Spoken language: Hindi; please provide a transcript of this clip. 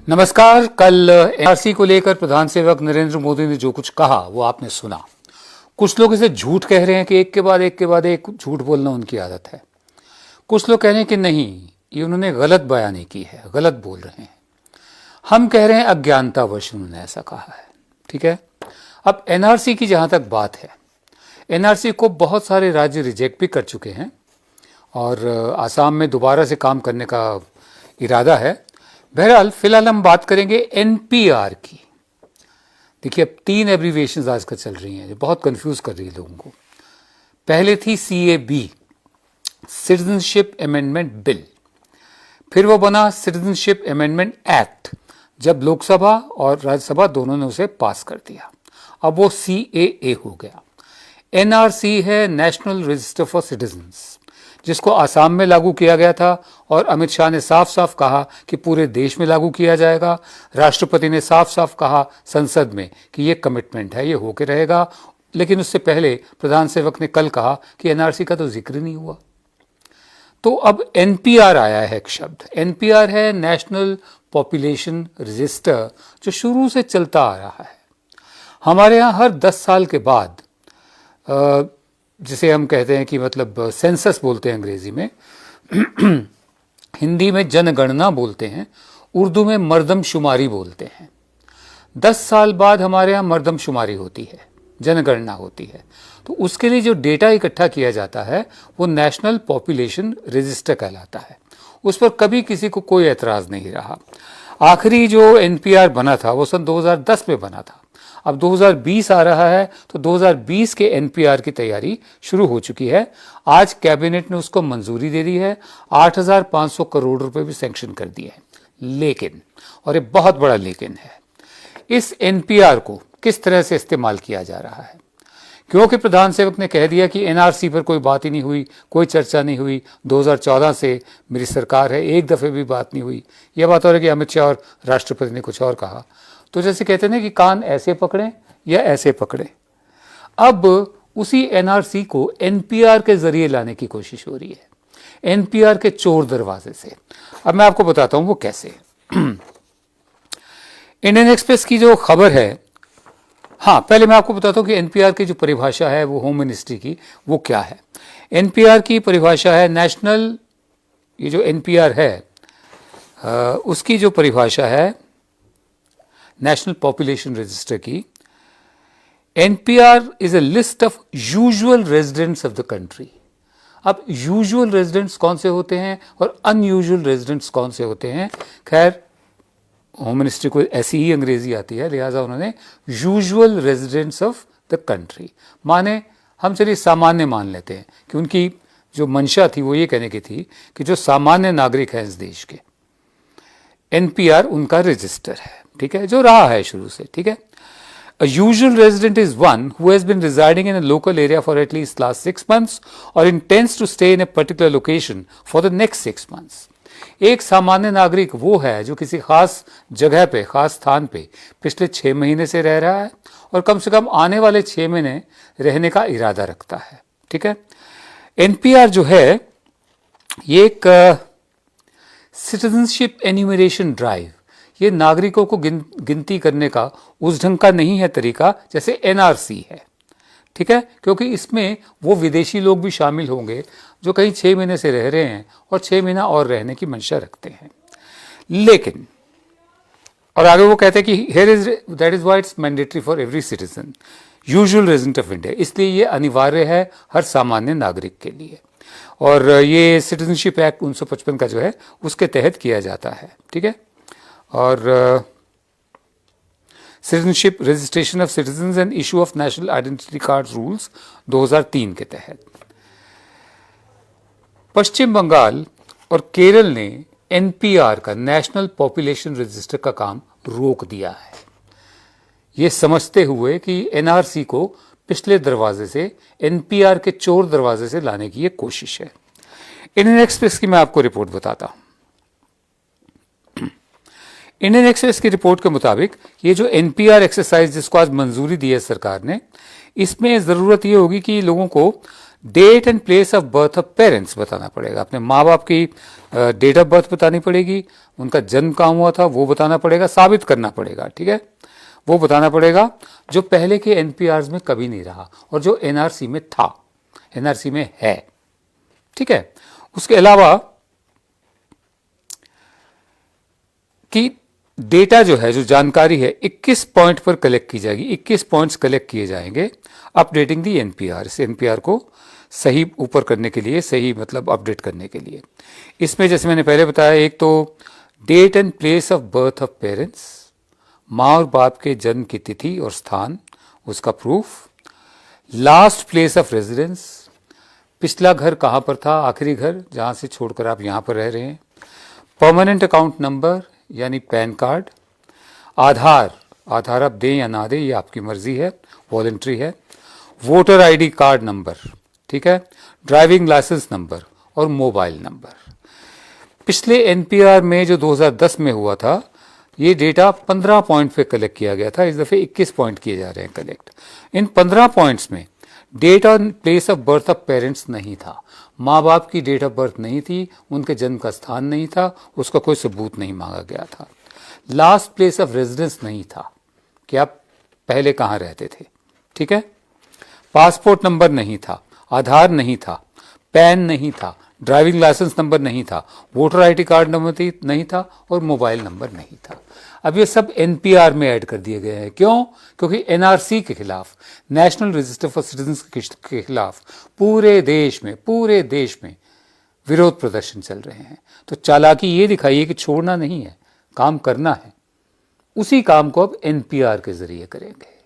नमस्कार। कल एनआरसी को लेकर प्रधान सेवक नरेंद्र मोदी ने जो कुछ कहा वो आपने सुना। कुछ लोग इसे झूठ कह रहे हैं कि एक के बाद एक झूठ बोलना उनकी आदत है। कुछ लोग कह रहे हैं कि नहीं, ये उन्होंने गलत बयानी की है, गलत बोल रहे हैं। हम कह रहे हैं अज्ञानतावश उन्होंने ऐसा कहा है। ठीक है। अब एनआरसी की जहां तक बात है, एनआरसी को बहुत सारे राज्य रिजेक्ट भी कर चुके हैं और आसाम में दोबारा से काम करने का इरादा है। बहरहाल फिलहाल हम बात करेंगे एनपीआर की। देखिए, अब 3 एब्रीविएशंस आजकल चल रही हैं जो बहुत कंफ्यूज कर रही है लोगों को। पहले थी सीएबी, सिटीजनशिप अमेंडमेंट बिल, फिर वो बना सिटीजनशिप अमेंडमेंट एक्ट, जब लोकसभा और राज्यसभा दोनों ने उसे पास कर दिया। अब वो सीएए हो गया। एनआरसी है नेशनल रजिस्टर फॉर सिटीजन्स, जिसको आसाम में लागू किया गया था और अमित शाह ने साफ साफ कहा कि पूरे देश में लागू किया जाएगा। राष्ट्रपति ने साफ साफ कहा संसद में कि ये कमिटमेंट है, ये होके रहेगा। लेकिन उससे पहले प्रधान सेवक ने कल कहा कि एनआरसी का तो जिक्र नहीं हुआ। तो अब एनपीआर आया है एक शब्द। एनपीआर है नेशनल पॉपुलेशन रजिस्टर, जो शुरू से चलता आ रहा है। हमारे यहाँ हर 10 साल के बाद, जिसे हम कहते हैं कि मतलब सेंसस बोलते हैं अंग्रेजी में, हिंदी में जनगणना बोलते हैं, उर्दू में मर्दमशुमारी बोलते हैं। 10 साल बाद हमारे यहाँ मर्दमशुमारी होती है, जनगणना होती है। तो उसके लिए जो डेटा इकट्ठा किया जाता है वो नेशनल पॉपुलेशन रजिस्टर कहलाता है। उस पर कभी किसी को कोई एतराज़ नहीं रहा। आखिरी जो एनपीआर बना था वो सन 2010 में बना था। अब 2020 आ रहा है तो 2020 के एनपीआर की तैयारी शुरू हो चुकी है। आज कैबिनेट ने उसको मंजूरी दे दी है। 8,500 करोड़ रुपए भी सैंक्शन कर दिए हैं। लेकिन, और ये बहुत बड़ा लेकिन है, इस एनपीआर को किस तरह से इस्तेमाल किया जा रहा है। क्योंकि प्रधान सेवक ने कह दिया कि एनआरसी पर कोई बात ही नहीं हुई, कोई चर्चा नहीं हुई, 2014 से मेरी सरकार है, एक दफ़े भी बात नहीं हुई। यह बात हो रही है कि अमित शाह और राष्ट्रपति ने कुछ और कहा। तो जैसे कहते हैं ना कि कान ऐसे पकड़ें या ऐसे पकड़ें। अब उसी एनआरसी को एनपीआर के जरिए लाने की कोशिश हो रही है, एनपीआर के चोर दरवाजे से। अब मैं आपको बताता हूं वो कैसे। इंडियन एक्सप्रेस की जो खबर है, हाँ पहले मैं आपको बताता हूं कि एनपीआर की जो परिभाषा है वो होम मिनिस्ट्री की, वो क्या है। एनपीआर की परिभाषा है नेशनल, ये जो एनपीआर है उसकी जो परिभाषा है नेशनल पॉपुलेशन रजिस्टर की, NPR is a list of usual residents of the country. अब यूजुअल रेजिडेंट्स कौन से होते हैं और अनयूजुअल रेजिडेंट्स कौन से होते हैं, खैर होम मिनिस्ट्री को ऐसी ही अंग्रेजी आती है, लिहाजा उन्होंने usual residents of the country माने, हम चलिए सामान्य मान लेते हैं कि उनकी जो मंशा थी वो ये कहने की थी कि जो सामान्य नागरिक हैं इस देश के, एनपीआर उनका रजिस्टर है। ठीक है, जो रहा है शुरू से। ठीक है। A usual resident is one who has been residing in a local area for at least last 6 months or intends to stay in a particular location for the next 6 months. एक सामान्य नागरिक वो है जो किसी खास जगह पे, खास स्थान पे पिछले 6 महीने से रह रहा है और कम से कम आने वाले 6 महीने रहने का इरादा रखता है। ठीक है। एनपीआर जो है ये एक सिटीजनशिप एन्यूमरेशन ड्राइव, ये नागरिकों को गिनती करने का उस ढंग का नहीं है तरीका जैसे एनआरसी है। ठीक है, क्योंकि इसमें वो विदेशी लोग भी शामिल होंगे जो कहीं 6 महीने से रह रहे हैं और 6 महीना और रहने की मंशा रखते हैं। लेकिन, और आगे वो कहते हैं कि here is that is why it's mandatory for every citizen usual resident of India, इसलिए ये अनिवार्य है हर सामान्य नागरिक के लिए। और ये सिटीजनशिप एक्ट 1955 का जो है उसके तहत किया जाता है। ठीक है। और citizenship registration of citizens and issue of national identity card rules 2003 के तहत। पश्चिम बंगाल और केरल ने एनपीआर का, नेशनल पॉपुलेशन रजिस्टर का काम रोक दिया है, ये समझते हुए कि एनआरसी को पिछले दरवाजे से, एनपीआर के चोर दरवाजे से लाने की ये कोशिश है। इंडियन एक्सप्रेस की मैं आपको रिपोर्ट बताता हूं। इंडियन एक्सप्रेस की रिपोर्ट के मुताबिक ये जो एनपीआर एक्सरसाइज जिसको आज मंजूरी दी है सरकार ने, इसमें ज़रूरत ये होगी कि लोगों को date and place of birth of parents बताना पड़ेगा, अपने माँ बाप की डेट ऑफ बर्थ बतानी पड़ेगी, उनका जन्म कहाँ हुआ था वो बताना पड़ेगा, साबित करना पड़ेगा, ठीक है, वो बताना पड़ेगा, जो पहले के एनपीआर में कभी नहीं रहा और जो एनआरसी में था, एनआरसी में है, ठीक है। उसके अलावा कि डेटा जो है, जो जानकारी है 21 पॉइंट पर कलेक्ट की जाएगी, 21 पॉइंट्स कलेक्ट किए जाएंगे अपडेटिंग दी एनपीआर, इस एनपीआर को सही ऊपर करने के लिए, सही मतलब अपडेट करने के लिए। इसमें जैसे मैंने पहले बताया, एक तो date and place of birth of parents, माँ और बाप के जन्म की तिथि और स्थान, उसका proof, last place of residence, पिछला घर कहाँ पर था, आखिरी घर जहाँ से छोड़कर आप यहाँ पर रह रहे हैं, परमानेंट अकाउंट नंबर यानी पैन कार्ड, आधार, आधार आप दें या ना दें ये आपकी मर्जी है, वॉलंटरी है, वोटर आईडी कार्ड नंबर, ठीक है, ड्राइविंग लाइसेंस नंबर और मोबाइल नंबर। पिछले एनपीआर में जो 2010 में हुआ था, ये डेटा 15 पॉइंट पे कलेक्ट किया गया था, इस दफ़े 21 पॉइंट किए जा रहे हैं कलेक्ट। इन 15 पॉइंट्स में डेट और place of birth of parents नहीं था, माँ बाप की डेट ऑफ बर्थ नहीं थी, उनके जन्म का स्थान नहीं था, उसका कोई सबूत नहीं मांगा गया था। लास्ट प्लेस ऑफ रेजिडेंस नहीं था कि आप पहले कहाँ रहते थे, ठीक है, पासपोर्ट नंबर नहीं था, आधार नहीं था, पैन नहीं था, ड्राइविंग लाइसेंस नंबर नहीं था, वोटर आईडी कार्ड नंबर नहीं था और मोबाइल नंबर नहीं था। अब ये सब एनपीआर में ऐड कर दिए गए हैं, क्यों? क्योंकि एनआरसी के खिलाफ, नेशनल रजिस्टर फॉर सिटीजन्स के खिलाफ पूरे देश में विरोध प्रदर्शन चल रहे हैं। तो चालाकी ये दिखाइए कि छोड़ना नहीं है, काम करना है। उसी काम को अब एनपीआर के जरिए करेंगे।